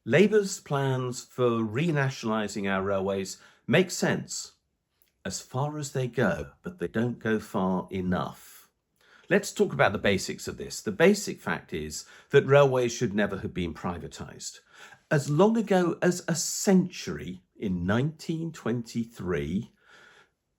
Labour's plans for renationalising our railways make sense as far as they go, but they don't go far enough. Let's talk about the basics of this. The basic fact is that railways should never have been privatised. As long ago as a century, in 1923,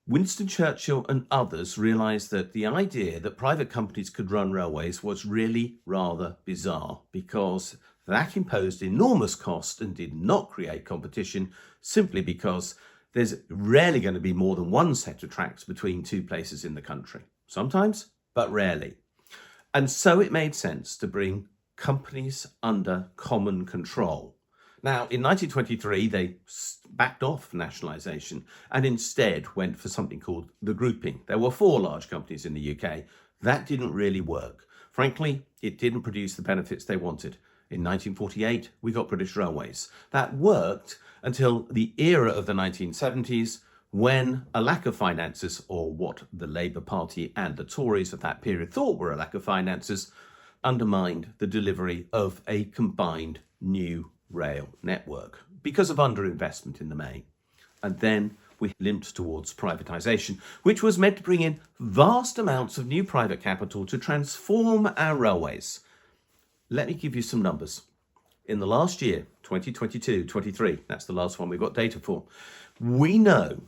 Winston Churchill and others realised that the idea that private companies could run railways was really rather bizarre, because that imposed enormous cost and did not create competition, simply because there's rarely going to be more than one set of tracks between two places in the country. Sometimes, but rarely. And so it made sense to bring companies under common control. Now, in 1923, they backed off nationalisation and instead went for something called the grouping. There were 4 large companies in the UK. That didn't really work. Frankly, it didn't produce the benefits they wanted. In 1948, we got British Railways. That worked until the era of the 1970s, when a lack of finances, or what the Labour Party and the Tories of that period thought were a lack of finances, undermined the delivery of a combined new rail network because of underinvestment in the main. And then we limped towards privatisation, which was meant to bring in vast amounts of new private capital to transform our railways. Let me give you some numbers. In the last year, 2022-23, that's the last one we've got data for, we know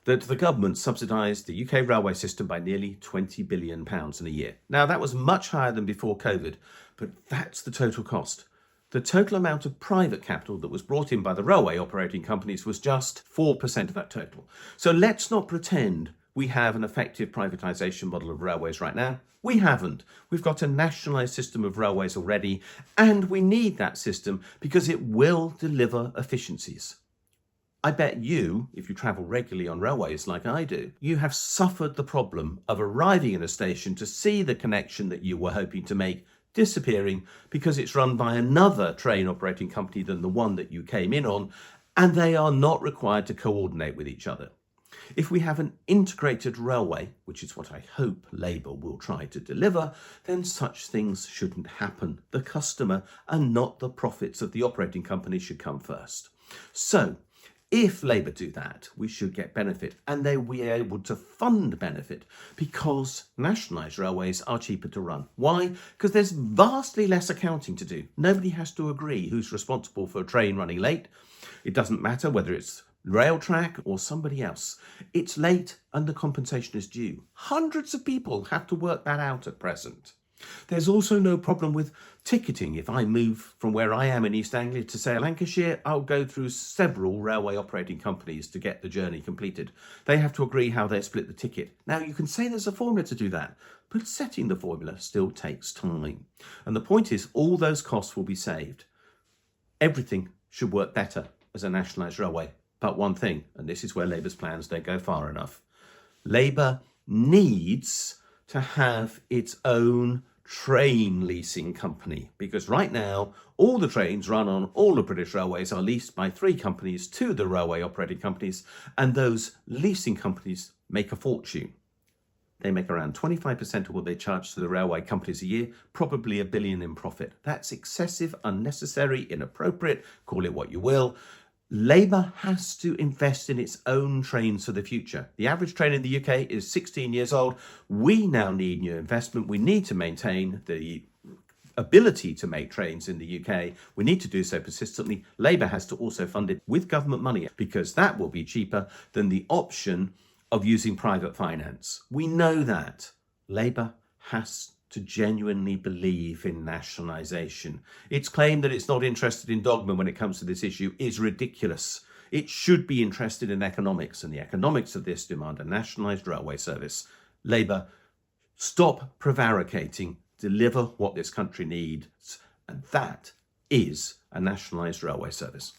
that the government subsidised the UK railway system by nearly £20 billion in a year. Now, that was much higher than before COVID, but that's the total cost. The total amount of private capital that was brought in by the railway operating companies was just 4% of that total. So let's not pretend we have an effective privatisation model of railways right now. We haven't. We've got a nationalised system of railways already, and we need that system because it will deliver efficiencies. I bet you, if you travel regularly on railways like I do, you have suffered the problem of arriving in a station to see the connection that you were hoping to make disappearing because it's run by another train operating company than the one that you came in on, and they are not required to coordinate with each other. If we have an integrated railway, which is what I hope Labour will try to deliver, then such things shouldn't happen. The customer and not the profits of the operating company should come first. So, if Labour do that, we should get benefit, and they will be able to fund benefit because nationalised railways are cheaper to run. Why? Because there's vastly less accounting to do. Nobody has to agree who's responsible for a train running late. It doesn't matter whether it's rail track or somebody else. It's late and the compensation is due. Hundreds of people have to work that out at present. There's also no problem with ticketing. If I move from where I am in East Anglia to, say, Lancashire, I'll go through several railway operating companies to get the journey completed. They have to agree how they split the ticket. Now, you can say there's a formula to do that, but setting the formula still takes time. And the point is, all those costs will be saved. Everything should work better as a nationalised railway. But one thing, and this is where Labour's plans don't go far enough. Labour needs to have its own train leasing company, because right now all the trains run on all the British railways are leased by 3 companies to the railway operating companies, and those leasing companies make a fortune. They make around 25% of what they charge to the railway companies a year, probably $1 billion in profit. That's excessive, unnecessary, inappropriate, call it what you will. Labour has to invest in its own trains for the future. The average train in the UK is 16 years old. We now need new investment. We need to maintain the ability to make trains in the UK. We need to do so persistently. Labour has to also fund it with government money, because that will be cheaper than the option of using private finance. We know that. Labour has to genuinely believe in nationalisation. Its claim that it's not interested in dogma when it comes to this issue is ridiculous. It should be interested in economics, and the economics of this demand a nationalised railway service. Labour, stop prevaricating, deliver what this country needs, and that is a nationalised railway service.